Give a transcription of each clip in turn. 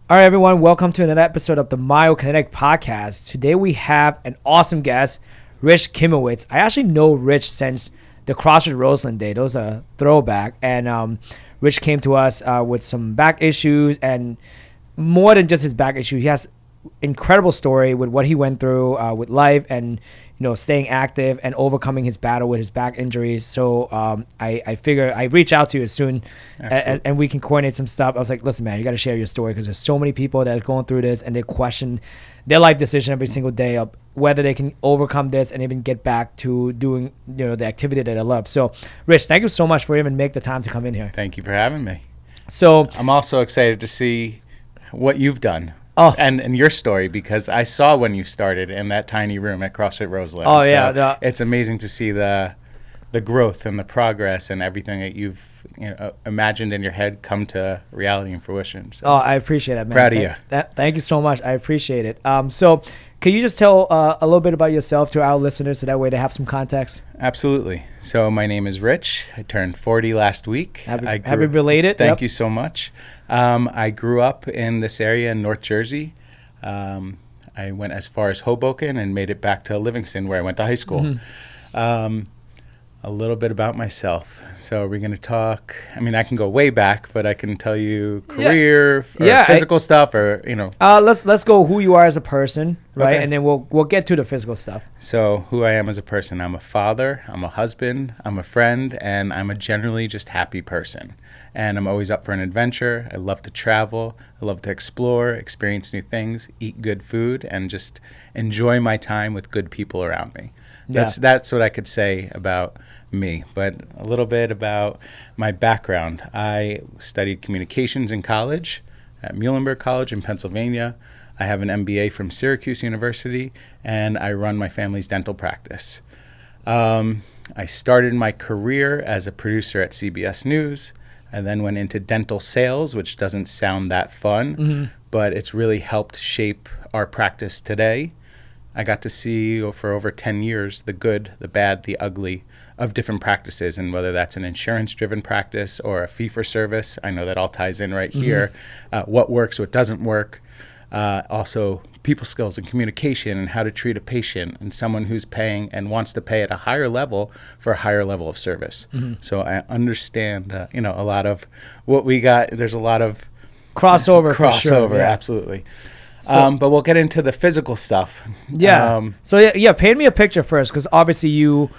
All right, everyone. Welcome to another episode of the Myokinetix podcast. Today we have an awesome guest, Rich Kimowitz. I actually know Rich since the CrossFit Roseland day. Those are a throwback. And Rich came to us with some back issues, and more than just his back issue, he has incredible story with what he went through with life and staying active and overcoming his battle with his back injuries. So I figure I reach out to you as soon and we can coordinate some stuff. I was like, listen, man, you got to share your story because there's so many people that are going through this and they question their life decision every single day of whether they can overcome this and even get back to doing the activity that they love. So Rich, thank you so much for even make the time to come in here. Thank you for having me. So I'm also excited to see what you've done. Oh. And your story, because I saw when you started in that tiny room at CrossFit Roseland. Oh, yeah. It's amazing to see the growth and the progress and everything that you've imagined in your head come to reality and fruition. So I appreciate it, man. Proud of you. Thank you so much. I appreciate it. So can you just tell a little bit about yourself to our listeners so that way they have some context? Absolutely. So my name is Rich. I turned 40 last week. Happy belated. Thank you so much. I grew up in this area in North Jersey. I went as far as Hoboken and made it back to Livingston, where I went to high school. Mm-hmm. A little bit about myself. So are we going to talk? I mean, I can go way back, but I can tell you career, or physical stuff, or Let's go who you are as a person, right? Okay. And then we'll get to the physical stuff. So who I am as a person: I'm a father, I'm a husband, I'm a friend, and I'm a generally just happy person. And I'm always up for an adventure. I love to travel. I love to explore, experience new things, eat good food, and just enjoy my time with good people around me. That's what I could say about me. But a little bit about my background. I studied communications in college at Muhlenberg College in Pennsylvania. I have an MBA from Syracuse University, and I run my family's dental practice. I started my career as a producer at CBS News. I then went into dental sales, which doesn't sound that fun, but it's really helped shape our practice today. I got to see for over 10 years the good, the bad, the ugly of different practices, and whether that's an insurance-driven practice or a fee-for-service. I know that all ties in right here. What works, what doesn't work. Also, people skills and communication and how to treat a patient and someone who's paying and wants to pay at a higher level for a higher level of service. So I understand, a lot of what we got. There's a lot of crossover, for sure. Yeah. Absolutely. But we'll get into the physical stuff. Yeah. Paint me a picture first, because obviously you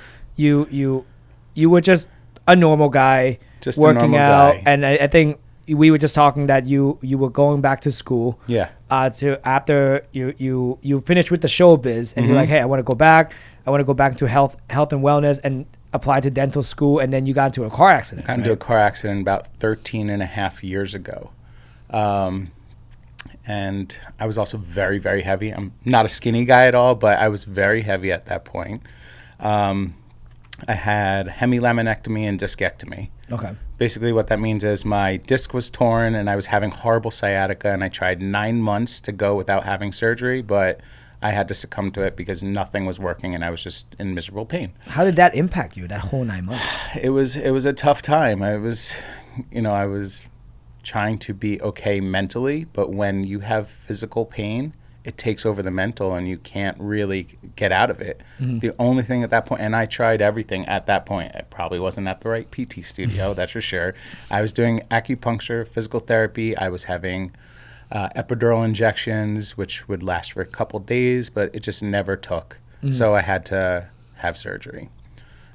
were just a normal guy, just working out, guy. and I think we were just talking that you were going back to school. Yeah. To after you finished with the showbiz, and you're like, hey, I want to go back. I want to go back to health and wellness and apply to dental school. And then you got into a car accident. Got into a car accident about 13 and a half years ago. And I was also very, very heavy. I'm not a skinny guy at all, but I was very heavy at that point. I had hemilaminectomy and discectomy. Okay. Basically what that means is my disc was torn and I was having horrible sciatica, and I tried 9 months to go without having surgery, but I had to succumb to it because nothing was working and I was just in miserable pain. How did that impact you, that whole 9 months? It was a tough time. I was trying to be okay mentally, but when you have physical pain, it takes over the mental and you can't really get out of it. The only thing at that point, and I tried everything at that point, I probably wasn't at the right PT studio, that's for sure. I was doing acupuncture, physical therapy. I was having epidural injections, which would last for a couple days, but it just never took. So I had to have surgery.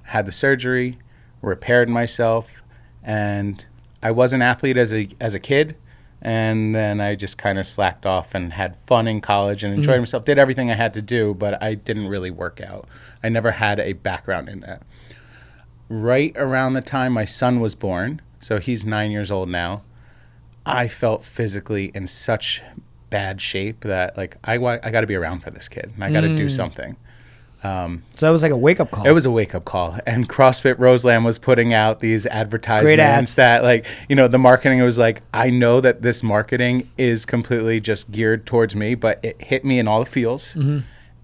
Had the surgery, repaired myself, and I was an athlete as a kid. And then I just kind of slacked off and had fun in college and enjoyed myself, did everything I had to do, but I didn't really work out. I never had a background in that. Right around the time my son was born, so he's 9 years old now, I felt physically in such bad shape that I got to be around for this kid and I got to do something. So that was like a wake-up call. It was a wake-up call. And CrossFit Roseland was putting out these advertisements that, the marketing was like, I know that this marketing is completely just geared towards me, but it hit me in all the feels.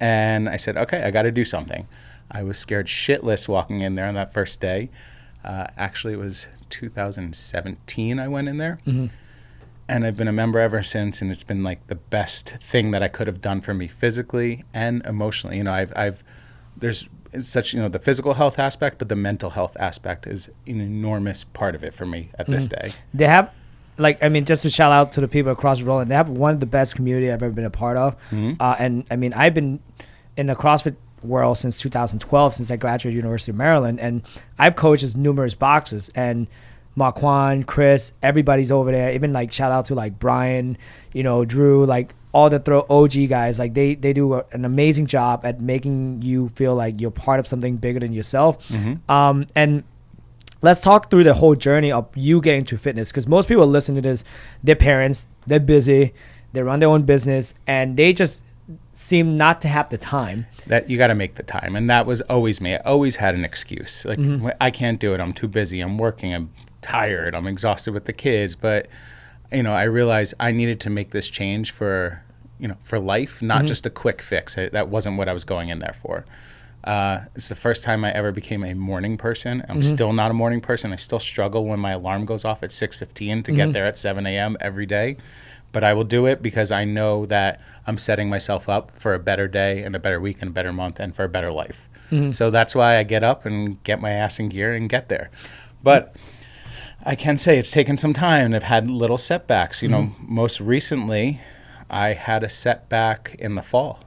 And I said, okay, I got to do something. I was scared shitless walking in there on that first day. Actually, it was 2017 I went in there. And I've been a member ever since, and it's been like the best thing that I could have done for me physically and emotionally. There's such, the physical health aspect, but the mental health aspect is an enormous part of it for me at this day. They have, just to shout out to the people at CrossFit Roseland, they have one of the best community I've ever been a part of. I've been in the CrossFit world since 2012, since I graduated University of Maryland, and I've coached as numerous boxers, and Marquand, Chris, everybody's over there. Even like shout out to like Brian, Drew, like all the OG guys. Like they do an amazing job at making you feel like you're part of something bigger than yourself. And let's talk through the whole journey of you getting to fitness, because most people listen to this, their parents, they're busy, they run their own business, and they just seem not to have the time. That you got to make the time, and that was always me. I always had an excuse, like I can't do it. I'm too busy. I'm working. I'm tired. I'm exhausted with the kids. But I realized I needed to make this change for life, not just a quick fix. That wasn't what I was going in there for. It's the first time I ever became a morning person. I'm still not a morning person. I still struggle when my alarm goes off at 6:15 to get there at 7 a.m. every day. But I will do it because I know that I'm setting myself up for a better day and a better week and a better month and for a better life. So that's why I get up and get my ass in gear and get there. But I can say it's taken some time, and I've had little setbacks. Most recently, I had a setback in the fall.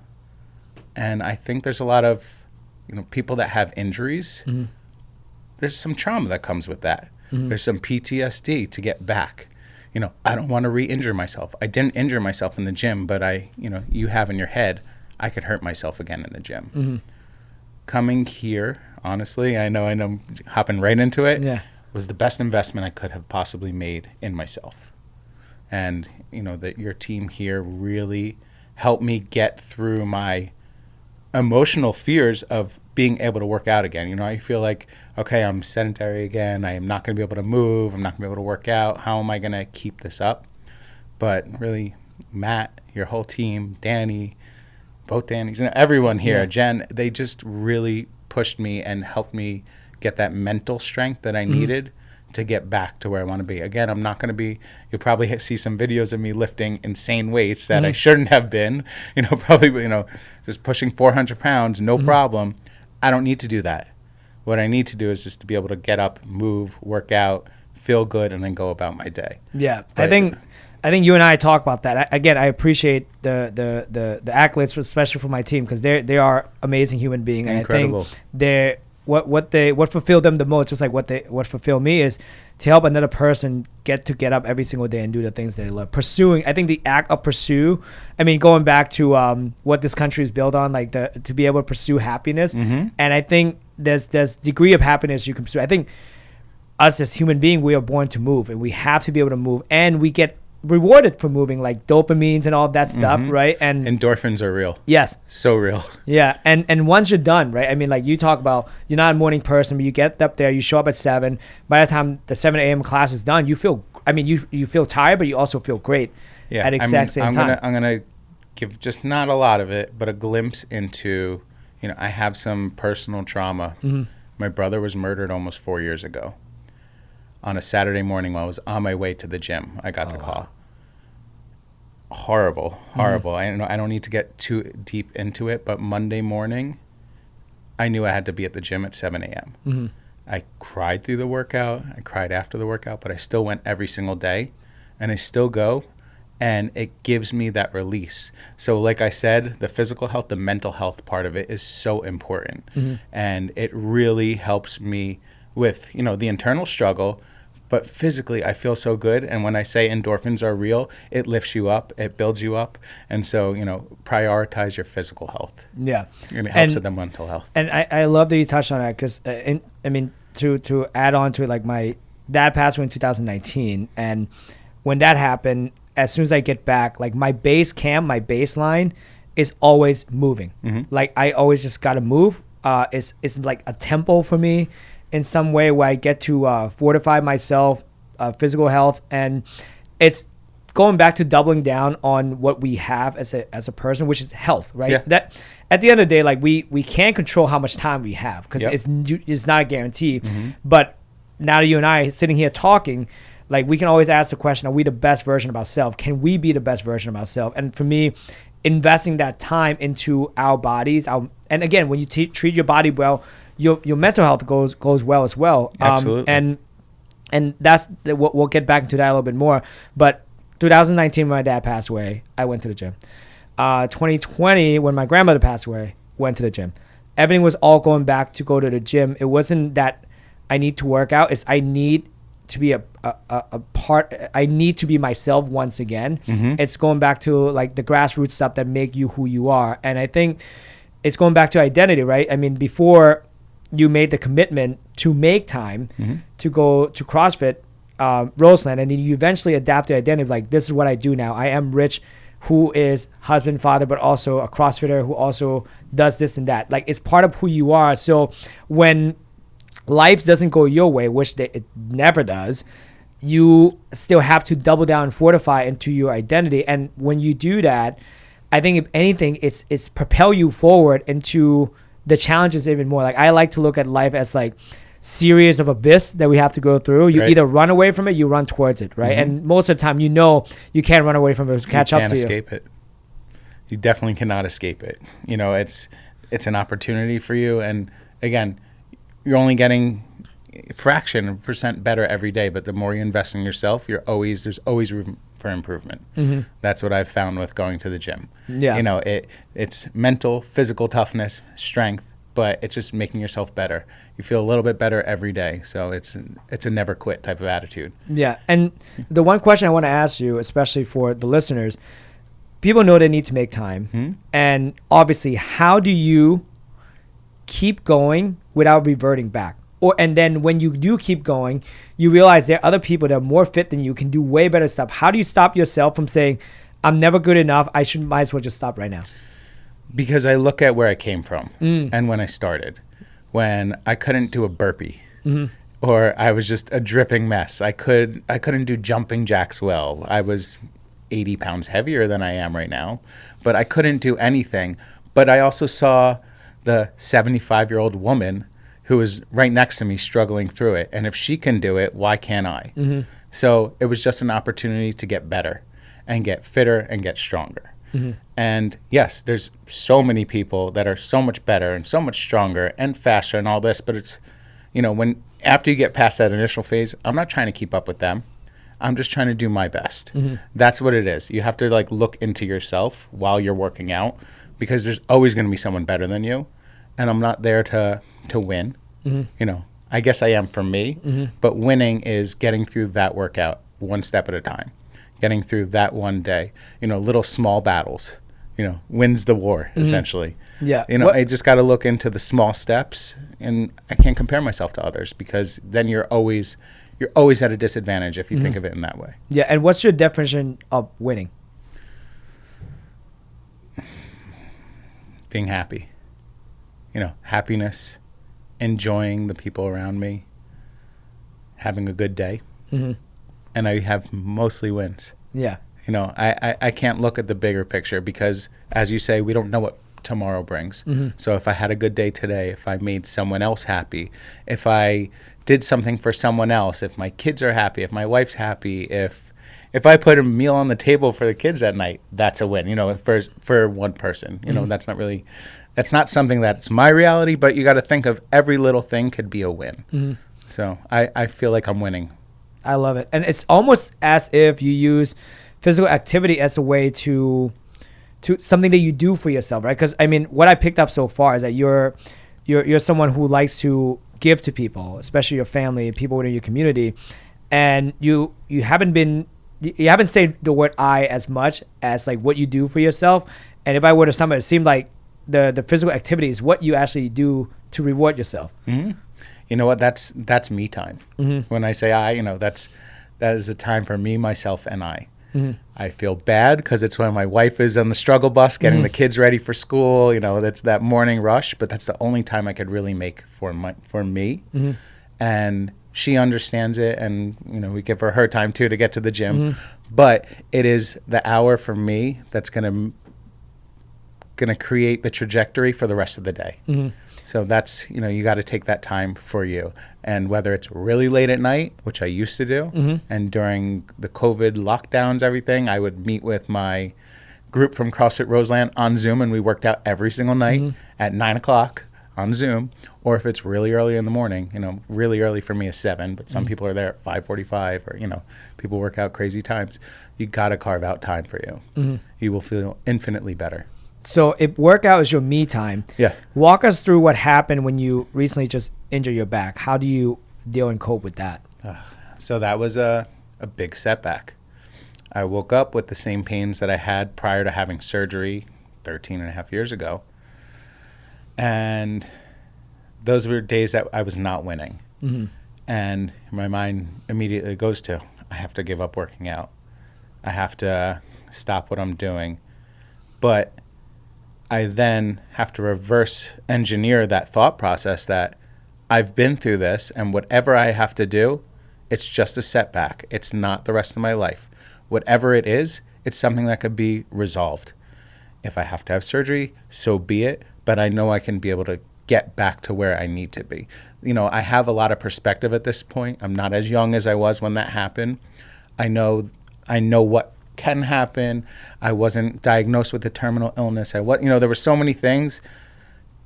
And I think there's a lot of, people that have injuries. There's some trauma that comes with that. There's some PTSD to get back. I don't want to re-injure myself. I didn't injure myself in the gym, but you have in your head, I could hurt myself again in the gym. Coming here, honestly, I know I'm hopping right into it. Yeah. Was the best investment I could have possibly made in myself. And, that your team here really helped me get through my emotional fears of being able to work out again. I feel like, okay, I'm sedentary again. I am not going to be able to move. I'm not going to be able to work out. How am I going to keep this up? But really, Matt, your whole team, Danny, both Dannys, everyone here, Jen, they just really pushed me and helped me get that mental strength that I needed to get back to where I want to be. Again, I'm not going to be, you'll probably see some videos of me lifting insane weights that I shouldn't have been, just pushing 400 pounds, no problem. I don't need to do that. What I need to do is just to be able to get up, move, work out, feel good, and then go about my day. Yeah. But I think you and I talk about that. I appreciate the accolades, especially for my team, because they are amazing human beings. Incredible. And I think they're, what fulfilled them the most, just like what fulfilled me, is to help another person get up every single day and do the things that they love. Pursuing, I think the act of pursue, going back to what this country is built on, like to be able to pursue happiness. And I think there's degree of happiness you can pursue. I think us as human beings, we are born to move, and we have to be able to move, and we get rewarded for moving, like dopamines and all that stuff, right? And endorphins are real. Yes. So real. Yeah. And once you're done, right? Like you talk about, you're not a morning person, but you get up there, you show up at 7. By the time the 7 a.m. class is done, you feel, you feel tired, but you also feel great at the exact same time. I'm gonna give just not a lot of it, but a glimpse into, I have some personal trauma. My brother was murdered almost 4 years ago. On a Saturday morning while I was on my way to the gym, I got the call. Horrible. I don't need to get too deep into it, but Monday morning, I knew I had to be at the gym at 7 a.m. I cried through the workout. I cried after the workout, but I still went every single day, and I still go, and it gives me that release. So like I said, the physical health, the mental health part of it is so important, and it really helps me with, the internal struggle, but physically I feel so good. And when I say endorphins are real, it lifts you up, it builds you up. And so, prioritize your physical health. Yeah. And it helps with the mental health. And I love that you touched on that, because, to add on to it, like my dad passed away in 2019. And when that happened, as soon as I get back, like my base camp, my baseline is always moving. Like I always just got to move. It's like a temple for me in some way, where I get to fortify myself, physical health, and it's going back to doubling down on what we have as a person, which is health, right? Yeah. That at the end of the day, like we can't control how much time we have, because it's not a guarantee. But now that you and I sitting here talking, like we can always ask the question, are we the best version of ourselves? Can we be the best version of ourselves? And for me, investing that time into our bodies, and again, when you treat your body well, your mental health goes well as well. Absolutely. And that's we'll get back into that a little bit more. But 2019, when my dad passed away, I went to the gym. 2020, when my grandmother passed away, went to the gym. Everything was all going back to go to the gym. It wasn't that I need to work out. It's I need to be a part. I need to be myself once again. It's going back to like the grassroots stuff that make you who you are. And I think it's going back to identity, right? I mean, before you made the commitment to make time to go to CrossFit Roseland, and then you eventually adapt the identity. Like, this is what I do now. I am Rich, who is husband, father, but also a CrossFitter who also does this and that. Like, it's part of who you are. So when life doesn't go your way, which it never does, you still have to double down and fortify into your identity. And when you do that, I think if anything, it's propel you forward into the challenges even more. Like, I like to look at life as like series of abyss that we have to go through. You either run away from it, you run towards it, right? And most of the time, you can't run away from it to catch up to you. You can't escape it. You definitely cannot escape it. It's an opportunity for you. And again, you're only getting a fraction of a percent better every day, but the more you invest in yourself, there's always room for improvement. That's what I've found with going to the gym. Yeah. It's mental, physical toughness, strength, but it's just making yourself better. You feel a little bit better every day. So it's a never quit type of attitude. Yeah. And the one question I want to ask you, especially for the listeners, people know they need to make time. And obviously, how do you keep going without reverting back? And then when you do keep going, you realize there are other people that are more fit than you, can do way better stuff. How do you stop yourself from saying, I'm never good enough, might as well just stop right now? Because I look at where I came from and when I started, when I couldn't do a burpee or I was just a dripping mess. I couldn't do jumping jacks well. I was 80 pounds heavier than I am right now, but I couldn't do anything. But I also saw the 75-year-old woman who was right next to me struggling through it. And if she can do it, why can't I? So it was just an opportunity to get better and get fitter and get stronger. And yes, there's so many people that are so much better and so much stronger and faster and all this, but it's, when after you get past that initial phase, I'm not trying to keep up with them. I'm just trying to do my best. That's what it is. You have to look into yourself while you're working out, because there's always going to be someone better than you. And I'm not there to win. I guess I am for me, but winning is getting through that workout one step at a time. Getting through that one day, little small battles, wins the war, essentially. Yeah. I just got to look into the small steps, and I can't compare myself to others, because then you're always at a disadvantage if you think of it in that way. Yeah. And what's your definition of winning? Being happy, happiness, enjoying the people around me, having a good day. And I have mostly wins. Yeah. I can't look at the bigger picture, because, as you say, we don't know what tomorrow brings. So if I had a good day today, if I made someone else happy, if I did something for someone else, if my kids are happy, if my wife's happy, if I put a meal on the table for the kids at night, that's a win, for one person. That's not something that's my reality, but you got to think of every little thing could be a win. So I feel like I'm winning. I love it. And it's almost as if you use physical activity as a way to something that you do for yourself, right? Because, what I picked up so far is that you're someone who likes to give to people, especially your family, people within your community. And you haven't said the word I as much as what you do for yourself. And if I were to sum it seemed like the physical activity is what you actually do to reward yourself. You know what? That's me time. When I say I, that is a time for me, myself, and I. I feel bad because it's when my wife is on the struggle bus getting the kids ready for school. That's that morning rush, but that's the only time I could really make for me. And she understands it, and we give her time too to get to the gym. But it is the hour for me that's gonna create the trajectory for the rest of the day. So that's, you got to take that time for you. And whether it's really late at night, which I used to do, and during the COVID lockdowns, everything, I would meet with my group from CrossFit Roseland on Zoom, and we worked out every single night at 9 o'clock on Zoom. Or if it's really early in the morning, really early for me is 7, but some people are there at 5:45, or, people work out crazy times. You got to carve out time for you. You will feel infinitely better. So if workout is your me time, Yeah. walk us through what happened when you recently just injured your back. How do you deal and cope with that? So that was a big setback. I woke up with the same pains that I had prior to having surgery 13 and a half years ago. And those were days that I was not winning. And my mind immediately goes to, I have to give up working out. I have to stop what I'm doing. But I then have to reverse engineer that thought process that I've been through this, and whatever I have to do, it's just a setback. It's not the rest of my life. Whatever it is, it's something that could be resolved. If I have to have surgery, so be it, but I know I can be able to get back to where I need to be. I have a lot of perspective at this point. I'm not as young as I was when that happened. I know what can happen. I wasn't diagnosed with a terminal illness. There were so many things.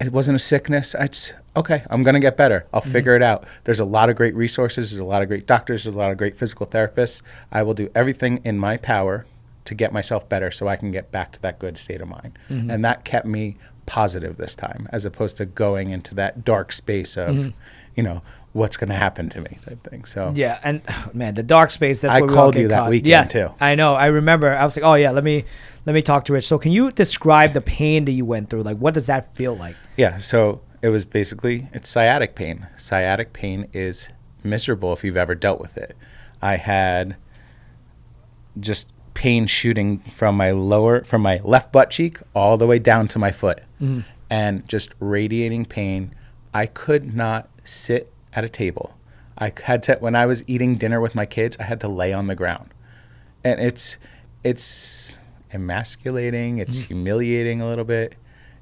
It wasn't a sickness. I'm going to get better. I'll figure it out. There's a lot of great resources. There's a lot of great doctors. There's a lot of great physical therapists. I will do everything in my power to get myself better so I can get back to that good state of mind. And that kept me positive this time, as opposed to going into that dark space of, what's going to happen to me type thing. So yeah, and man, the dark space. That's I what we called all you get that caught. weekend too. I know. I remember. I was like, oh yeah, let me talk to Rich. So can you describe the pain that you went through? Like, what does that feel like? Yeah. So it was it's sciatic pain. Sciatic pain is miserable if you've ever dealt with it. I had just pain shooting from my left butt cheek all the way down to my foot, and just radiating pain. I could not sit at a table. I had to, when I was eating dinner with my kids, I had to lay on the ground. And it's emasculating, it's humiliating a little bit.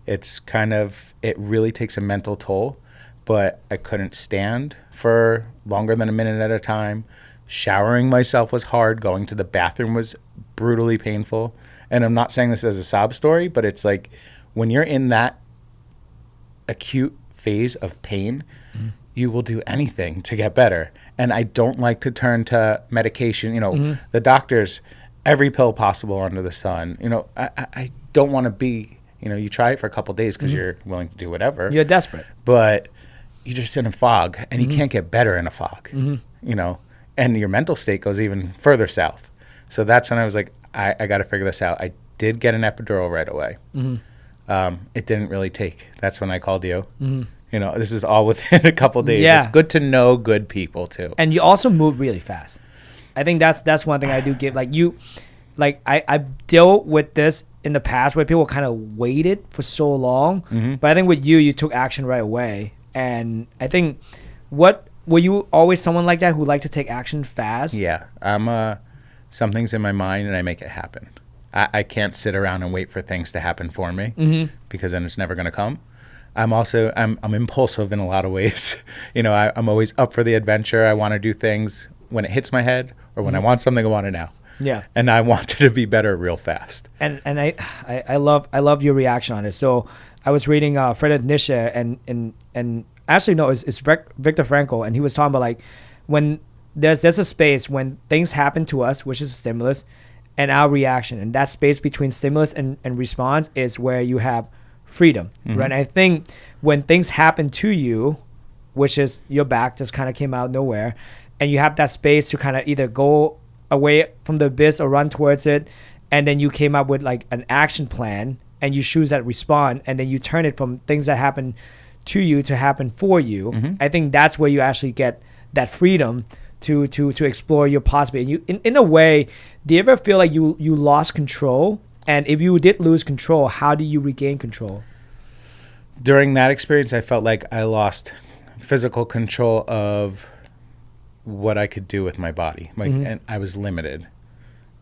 It really takes a mental toll, but I couldn't stand for longer than a minute at a time. Showering myself was hard. Going to the bathroom was brutally painful. And I'm not saying this as a sob story, but it's like when you're in that acute phase of pain, you will do anything to get better. And I don't like to turn to medication. The doctors, every pill possible under the sun. I don't want to be, you try it for a couple of days because you're willing to do whatever. You're desperate. But you just sit in a fog, and you can't get better in a fog, and your mental state goes even further south. So that's when I was like, I got to figure this out. I did get an epidural right away. It didn't really take. That's when I called you. This is all within a couple days. Yeah. It's good to know good people too. And you also move really fast. I think that's one thing I do give. I've dealt with this in the past where people kind of waited for so long. But I think with you took action right away. And I think, were you always someone like that who liked to take action fast? Yeah. Something's in my mind and I make it happen. I can't sit around and wait for things to happen for me because then it's never going to come. I'm impulsive in a lot of ways. I'm always up for the adventure. I want to do things when it hits my head, or when I want something, I want it now. Yeah. And I want it to be better real fast. And I love your reaction on it. So I was reading Friedrich Nietzsche and actually no, it's Viktor Frankl, and he was talking about like when there's a space when things happen to us, which is a stimulus, and our reaction, and that space between stimulus and response is where you have freedom, right? And I think when things happen to you, which is your back just kind of came out of nowhere, and you have that space to kind of either go away from the abyss or run towards it, and then you came up with like an action plan, and you choose that respond, and then you turn it from things that happen to you to happen for you. I think that's where you actually get that freedom to explore your possibility. And you, in a way, do you ever feel like you lost control? And if you did lose control, how do you regain control? During that experience, I felt like I lost physical control of what I could do with my body. And I was limited.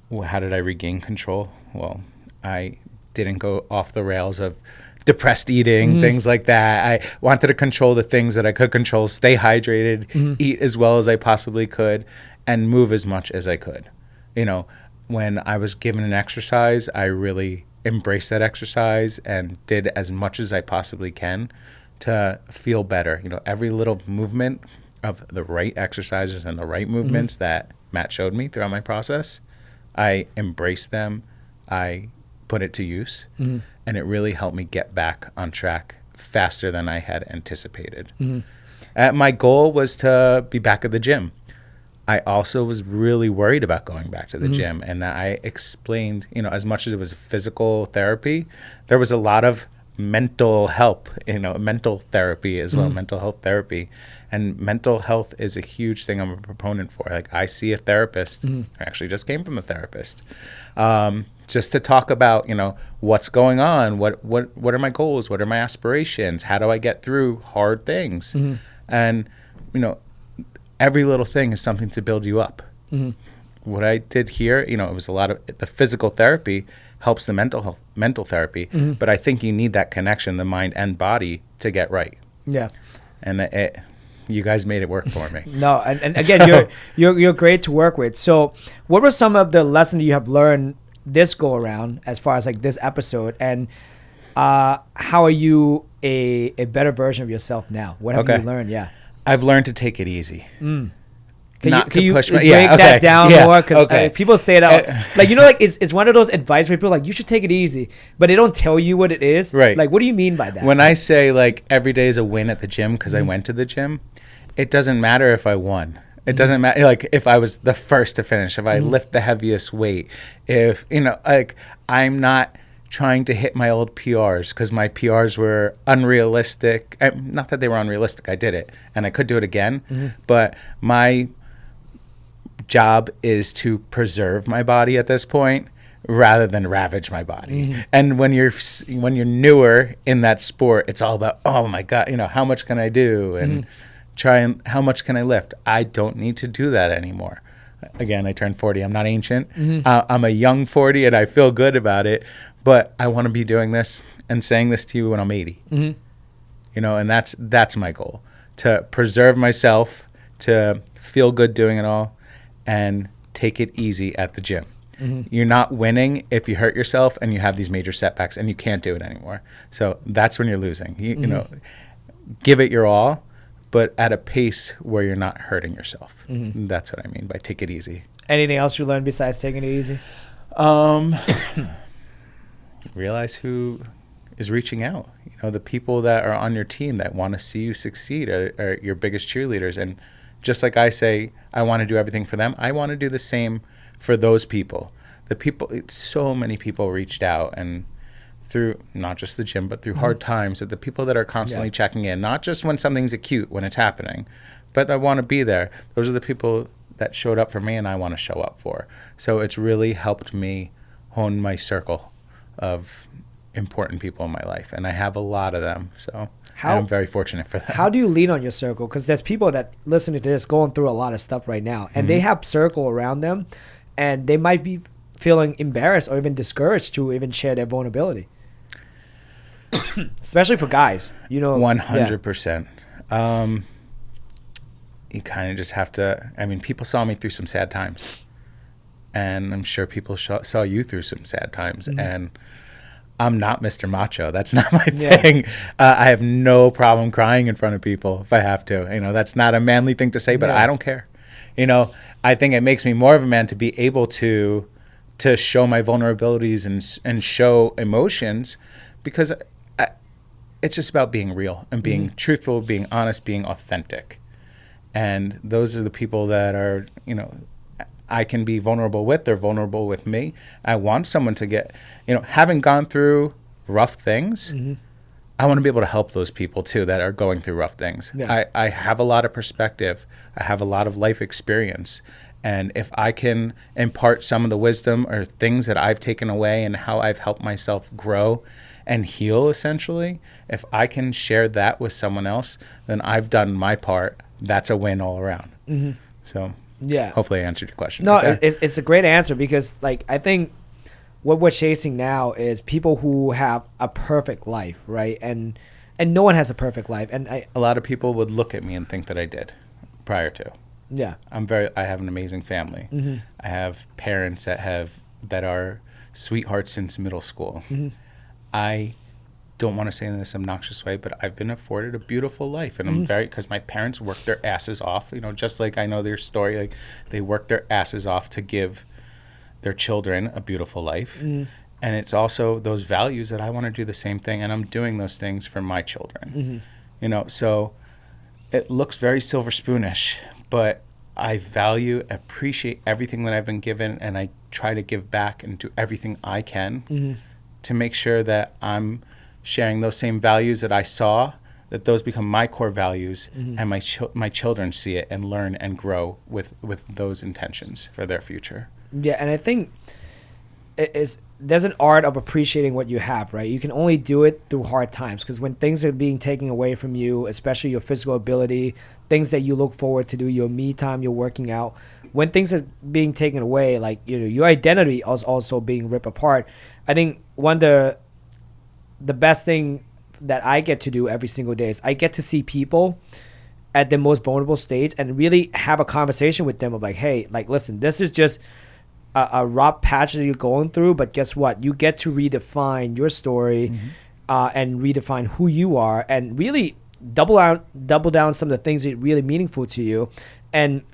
Well, how did I regain control? Well, I didn't go off the rails of depressed eating, things like that. I wanted to control the things that I could control, stay hydrated, eat as well as I possibly could, and move as much as I could. You know, when I was given an exercise, I really embraced that exercise and did as much as I possibly can to feel better. You know, every little movement of the right exercises and the right movements that Matt showed me throughout my process, I embraced them. I put it to use, and it really helped me get back on track faster than I had anticipated. My goal was to be back at the gym. I also was really worried about going back to the gym, and I explained, you know, as much as it was physical therapy, there was a lot of mental help, you know, mental therapy as well, mental health therapy. And mental health is a huge thing I'm a proponent for. Like, I see a therapist, I actually just came from a therapist, just to talk about, you know, what's going on, what are my goals, what are my aspirations, how do I get through hard things? And, you know, every little thing is something to build you up. What I did here, you know, it was a lot of the physical therapy helps the mental therapy, but I think you need that connection, the mind and body, to get right. Yeah. And you guys made it work for me. No, and again, you're great to work with. So what were some of the lessons you have learned this go around as far as like this episode, and how are you a better version of yourself now? What have you learned? Yeah. I've learned to take it easy. Can you break that down more? Because people say that, like, you know, like it's one of those advice where people are like, you should take it easy, but they don't tell you what it is. Right. Like, what do you mean by that? When I say like every day is a win at the gym because I went to the gym, it doesn't matter if I won. It doesn't matter, like, if I was the first to finish, if I lift the heaviest weight, if, you know, like, I'm not trying to hit my old PRs because my PRs were unrealistic. Not that they were unrealistic. I did it and I could do it again, but my job is to preserve my body at this point rather than ravage my body. And when you're newer in that sport, it's all about, oh my God, you know, how much can I do? And how much can I lift? I don't need to do that anymore. Again, I turned 40. I'm not ancient. I'm a young 40 and I feel good about it, but I want to be doing this and saying this to you when I'm 80. You know, and that's my goal, to preserve myself, to feel good doing it all, and take it easy at the gym. You're not winning if you hurt yourself and you have these major setbacks and you can't do it anymore. So that's when you're losing. You know, give it your all, but at a pace where you're not hurting yourself. That's what I mean by take it easy. Anything else you learned besides taking it easy? Realize who is reaching out. You know, the people that are on your team that want to see you succeed are your biggest cheerleaders. And just like I say, I want to do everything for them, I want to do the same for those people. So many people reached out, and through not just the gym, but through hard times, the people that are constantly checking in, not just when something's acute, when it's happening, but I want to be there. Those are the people that showed up for me and I want to show up for. So it's really helped me hone my circle of important people in my life. And I have a lot of them. So I'm very fortunate for that. How do you lean on your circle? Because there's people that listening to this going through a lot of stuff right now, and they have circle around them, and they might be feeling embarrassed or even discouraged to even share their vulnerability. Especially for guys, you know. 100%. You kind of just have to, I mean, people saw me through some sad times, and I'm sure people saw you through some sad times, and I'm not Mr. Macho. That's not my thing. I have no problem crying in front of people if I have to. You know, that's not a manly thing to say, but I don't care. You know, I think it makes me more of a man to be able to show my vulnerabilities and show emotions, because it's just about being real and being truthful, being honest, being authentic. And those are the people that are, you know, I can be vulnerable with. They're vulnerable with me. I want someone to get, you know, having gone through rough things, I want to be able to help those people too that are going through rough things. I have a lot of perspective. I have a lot of life experience. And if I can impart some of the wisdom or things that I've taken away and how I've helped myself grow and heal, essentially, if I can share that with someone else, then I've done my part. That's a win all around. So hopefully I answered your question. No, it's a great answer, because like I think what we're chasing now is people who have a perfect life, right? And no one has a perfect life. And a lot of people would look at me and think that I did prior to. Yeah. I have an amazing family. Mm-hmm. I have parents that are sweethearts since middle school. Mm-hmm. I don't want to say in this obnoxious way, but I've been afforded a beautiful life, and I'm because my parents worked their asses off, just like I know their story, like they worked their asses off to give their children a beautiful life. And it's also those values that I want to do the same thing, and I'm doing those things for my children. So it looks very silver spoonish, but I appreciate everything that I've been given, and I try to give back and do everything I can to make sure that I'm sharing those same values that I saw, that those become my core values, and my children see it and learn and grow with those intentions for their future. Yeah, and I think there's an art of appreciating what you have, right? You can only do it through hard times, because when things are being taken away from you, especially your physical ability, things that you look forward to do, your me time, your working out, when things are being taken away, like your identity is also being ripped apart. I think one of the best thing that I get to do every single day is I get to see people at their most vulnerable stage and really have a conversation with them of like, hey, like, listen, this is just a rough patch that you're going through, but guess what? You get to redefine your story and redefine who you are, and really double down some of the things that are really meaningful to you. And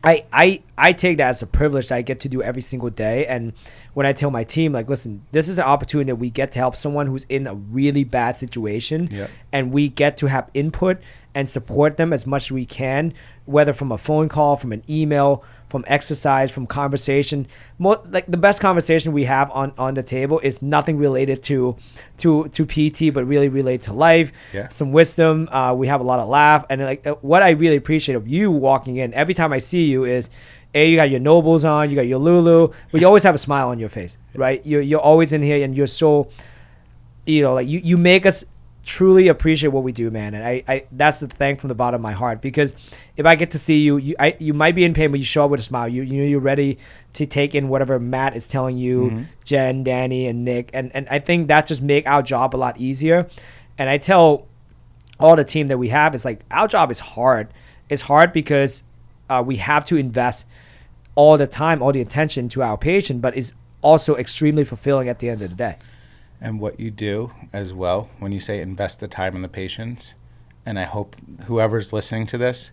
I take that as a privilege that I get to do every single day. And when I tell my team, like, listen, this is an opportunity that we get to help someone who's in a really bad situation, and we get to have input and support them as much as we can, whether from a phone call, from an email, from exercise, from conversation. Like the best conversation we have on the table is nothing related to PT, but really related to life, some wisdom. We have a lot of laugh, and like what I really appreciate of you walking in every time I see you is, you got your Nobles on, you got your Lulu, but you always have a smile on your face, right? You're always in here, and you're so, like you make us truly appreciate what we do, man. And I that's the thank from the bottom of my heart, because if I get to see you, you might be in pain, but you show up with a smile. You're ready to take in whatever Matt is telling you, Jen, Danny, and Nick, and I think that just make our job a lot easier. And I tell all the team that we have, it's like, our job is hard. It's hard because we have to invest all the time, all the attention to our patient, but it's also extremely fulfilling at the end of the day. And what you do as well, when you say invest the time in the patients, and I hope whoever's listening to this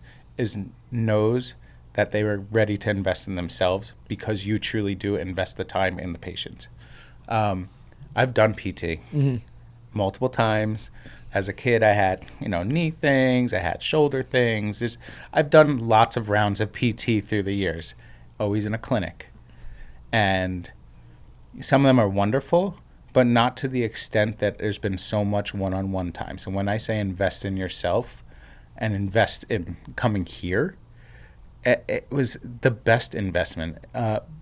knows that they were ready to invest in themselves, because you truly do invest the time in the patients. I've done PT multiple times. As a kid, I had knee things, I had shoulder things. I've done lots of rounds of PT through the years, always in a clinic. And some of them are wonderful, but not to the extent that there's been so much one-on-one time. So when I say invest in yourself and invest in coming here, it was the best investment,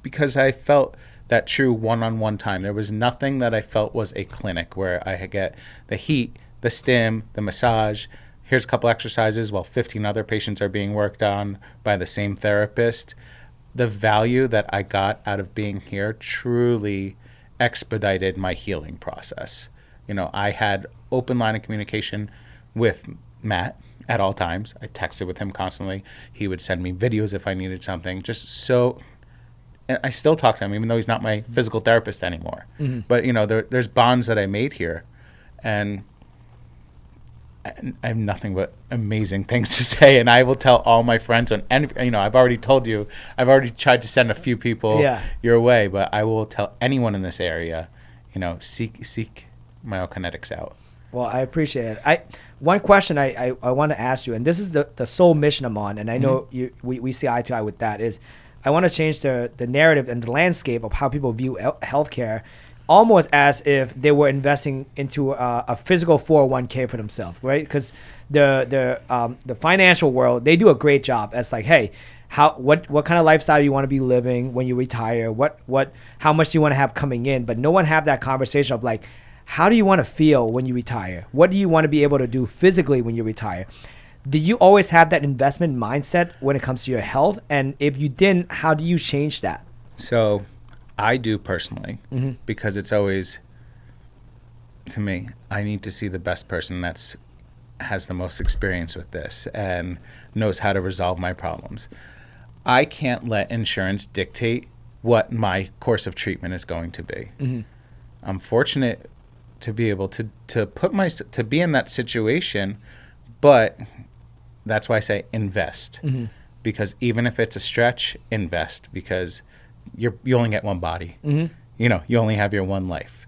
because I felt that true one-on-one time. There was nothing that I felt was a clinic where I get the heat, the stim, the massage. Here's a couple exercises while 15 other patients are being worked on by the same therapist. The value that I got out of being here truly expedited my healing process. I had open line of communication with Matt at all times. I texted with him constantly. He would send me videos if I needed something. And I still talk to him, even though he's not my physical therapist anymore. But there's bonds that I made here, and I have nothing but amazing things to say. And I will tell all my friends I've already told you, I've already tried to send a few people your way, but I will tell anyone in this area, seek Myokinetix out. Well, I appreciate it. One question I want to ask you, and this is the sole mission I'm on, and I know we see eye to eye with that, is I want to change the narrative and the landscape of how people view healthcare, almost as if they were investing into a physical 401k for themselves, right? Because the financial world, they do a great job. It's like, hey, what kind of lifestyle do you want to be living when you retire? How much do you want to have coming in? But no one have that conversation of like, how do you want to feel when you retire? What do you want to be able to do physically when you retire? Did you always have that investment mindset when it comes to your health? And if you didn't, how do you change that? So I do personally, because it's always, to me, I need to see the best person that's has the most experience with this and knows how to resolve my problems. I can't let insurance dictate what my course of treatment is going to be. I'm fortunate to be able to to be in that situation, but that's why I say invest. Because even if it's a stretch, invest, because you only get one body. You know, you only have your one life,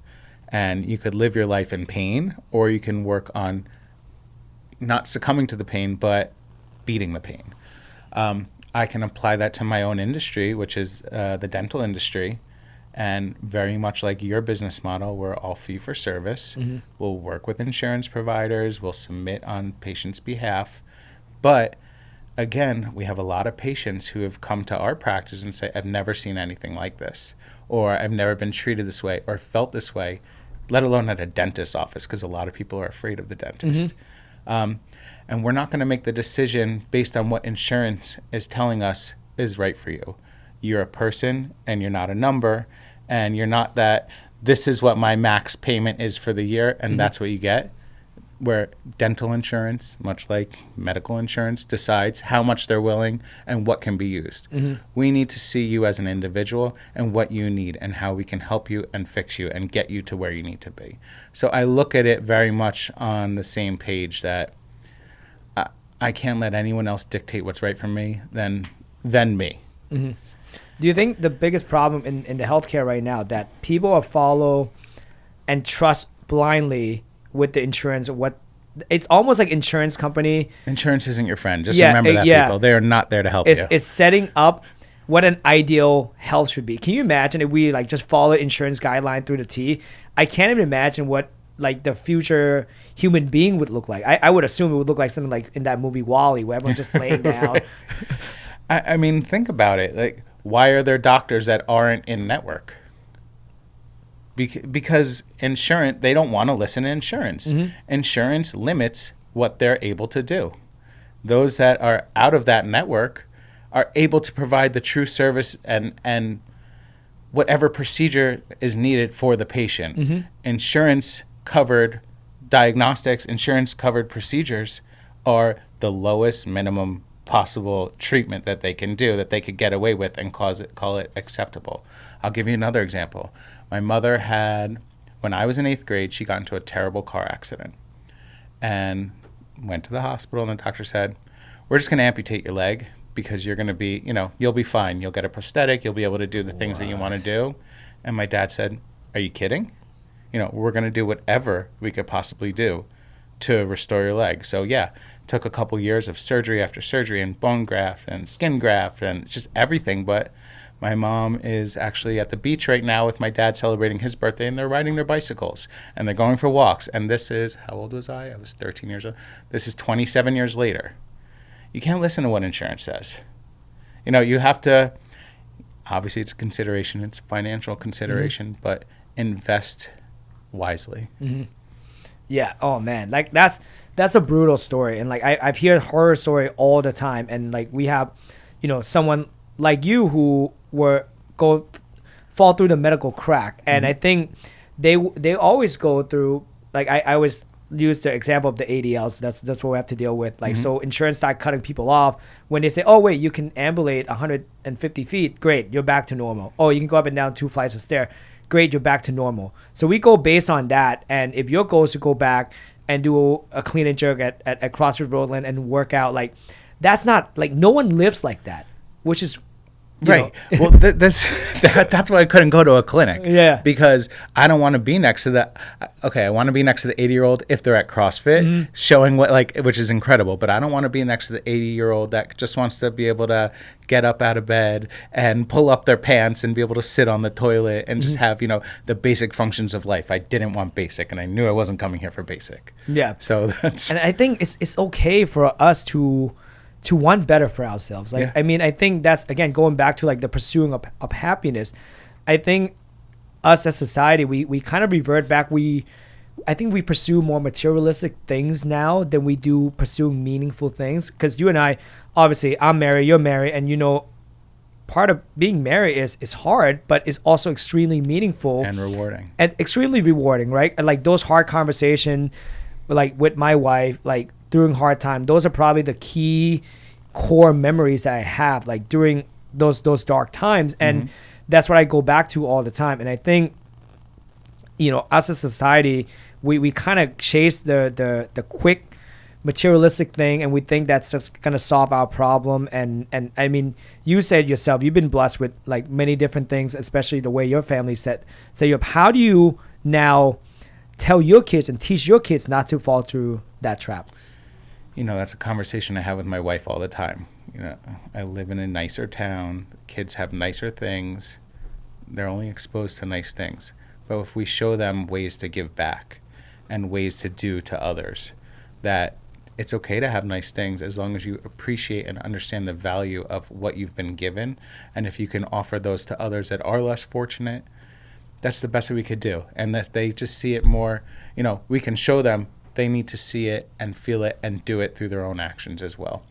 and you could live your life in pain, or you can work on not succumbing to the pain, but beating the pain. I can apply that to my own industry, which is the dental industry. And very much like your business model, we're all fee for service. We'll work with insurance providers. We'll submit on patients' behalf. But again, we have a lot of patients who have come to our practice and say, I've never seen anything like this, or I've never been treated this way or felt this way, let alone at a dentist's office, because a lot of people are afraid of the dentist. And we're not going to make the decision based on what insurance is telling us is right for you. You're a person, and you're not a number, and you're not that this is what my max payment is for the year, and that's what you get. Where dental insurance, much like medical insurance, decides how much they're willing and what can be used. We need to see you as an individual and what you need and how we can help you and fix you and get you to where you need to be. So I look at it very much on the same page, that I can't let anyone else dictate what's right for me than me. Do you think the biggest problem in the healthcare right now, that people are follow and trust blindly with the insurance? It's almost like insurance company. Insurance isn't your friend. Just remember that, people. They are not there to help you. It's setting up what an ideal health should be. Can you imagine if we like just follow insurance guideline through the T? I can't even imagine what like the future human being would look like. I would assume it would look like something like in that movie WALL-E, where everyone's just laying down. I mean, think about it. Like, why are there doctors that aren't in network? Because insurance, they don't want to listen to insurance. Insurance limits what they're able to do. Those that are out of that network are able to provide the true service and whatever procedure is needed for the patient. Insurance covered diagnostics, insurance covered procedures are the lowest minimum possible treatment that they can do, that they could get away with and call it acceptable. I'll give you another example. My mother had, when I was in 8th grade, she got into a terrible car accident and went to the hospital, and the doctor said, we're just going to amputate your leg because you're going to be, you'll be fine. You'll get a prosthetic. You'll be able to do the things that you want to do. And my dad said, are you kidding? We're going to do whatever we could possibly do to restore your leg. So yeah, took a couple years of surgery after surgery and bone graft and skin graft and just everything. But my mom is actually at the beach right now with my dad celebrating his birthday, and they're riding their bicycles and they're going for walks. And this is, how old was I? I was 13 years old. This is 27 years later. You can't listen to what insurance says. You have to, obviously it's a consideration, it's a financial consideration, but invest wisely. Yeah. Oh man. Like that's a brutal story. And like I've heard horror story all the time. And like we have, someone like you who fall through the medical crack. And I think they always go through, like I always use the example of the ADLs. That's what we have to deal with. Like, so insurance start cutting people off when they say, oh wait, you can ambulate 150 feet. Great. You're back to normal. Oh, you can go up and down 2 flights of stairs. Great, you're back to normal. So we go based on that. And if your goal is to go back and do a clean and jerk at CrossFit Roseland and work out, like that's not, like no one lives like that, which is right. Well, that's why I couldn't go to a clinic. Yeah. Because I don't want to be next to that. Okay, I want to be next to the 80-year-old if they're at CrossFit, showing which is incredible. But I don't want to be next to the 80-year-old that just wants to be able to get up out of bed and pull up their pants and be able to sit on the toilet and just have, the basic functions of life. I didn't want basic, and I knew I wasn't coming here for basic. Yeah. So that's. And I think it's okay for us to want better for ourselves. Like, I mean, I think that's, again, going back to like the pursuing of happiness. I think us as society, we kind of revert back. I think we pursue more materialistic things now than we do pursue meaningful things. Because you and I, obviously, I'm married, you're married, and part of being married is hard, but it's also extremely meaningful and rewarding. And extremely rewarding, right? And like those hard conversations, like with my wife, like during hard time, those are probably the key core memories that I have, like during those dark times. And that's what I go back to all the time. And I think, as a society, we kind of chase the quick materialistic thing, and we think that's just gonna solve our problem. And I mean, you said yourself, you've been blessed with like many different things, especially the way your family set you up. How do you now tell your kids and teach your kids not to fall through that trap? That's a conversation I have with my wife all the time. I live in a nicer town. Kids have nicer things. They're only exposed to nice things. But if we show them ways to give back and ways to do to others, that it's okay to have nice things as long as you appreciate and understand the value of what you've been given. And if you can offer those to others that are less fortunate, that's the best that we could do. And that they just see it more, we can show them, they need to see it and feel it and do it through their own actions as well.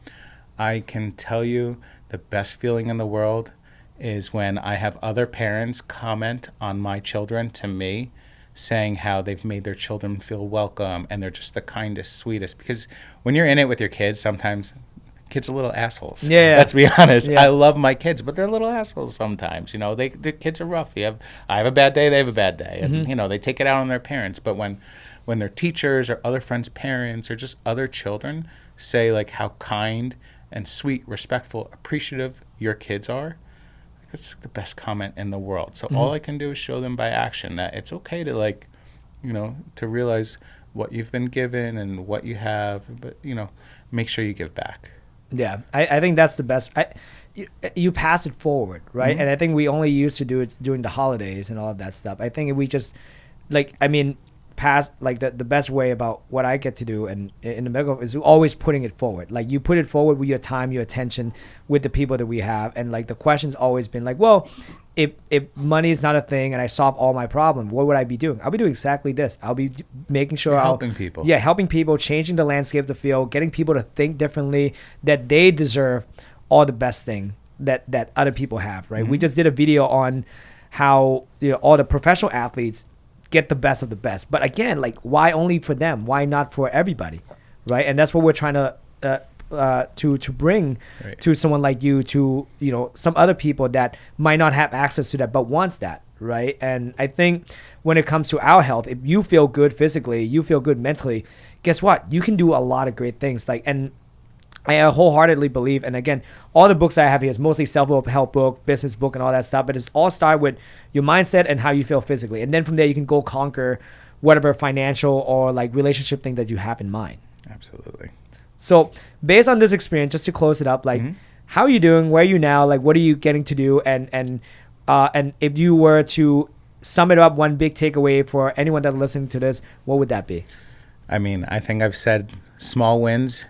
I can tell you the best feeling in the world is when I have other parents comment on my children to me, saying how they've made their children feel welcome and they're just the kindest, sweetest. Because when you're in it with your kids, sometimes kids are little assholes. Yeah. Let's be honest. Yeah. I love my kids, but they're little assholes sometimes. The kids are rough. I have a bad day, they have a bad day. And, they take it out on their parents. But when their teachers or other friends' parents or just other children say like how kind and sweet, respectful, appreciative your kids are, that's the best comment in the world. So all I can do is show them by action that it's okay to to realize what you've been given and what you have, but, make sure you give back. Yeah, I think that's the best. You pass it forward, right? And I think we only used to do it during the holidays and all of that stuff. I think if we just, pass, the best way about what I get to do and in the medical is always putting it forward. Like you put it forward with your time, your attention, with the people that we have. And like the question's always been like, well, if money is not a thing and I solve all my problems, what would I be doing? I'll be doing exactly this. I'll be making sure helping people. Yeah, helping people, changing the landscape of the field, getting people to think differently, that they deserve all the best thing that other people have, right? We just did a video on how all the professional athletes get the best of the best. But again, like, why only for them? Why not for everybody, right? And that's what we're trying to bring to someone like you, to some other people that might not have access to that but wants that, right? And I think when it comes to our health, if you feel good physically, you feel good mentally, guess what? You can do a lot of great things. And I wholeheartedly believe, and again, all the books I have here is mostly self-help book, business book, and all that stuff, but it's all start with your mindset and how you feel physically. And then from there, you can go conquer whatever financial or like relationship thing that you have in mind. Absolutely. So based on this experience, just to close it up, like, how are you doing? Where are you now? Like, what are you getting to do? And if you were to sum it up, one big takeaway for anyone that's listening to this, what would that be? I mean, I think I've said small wins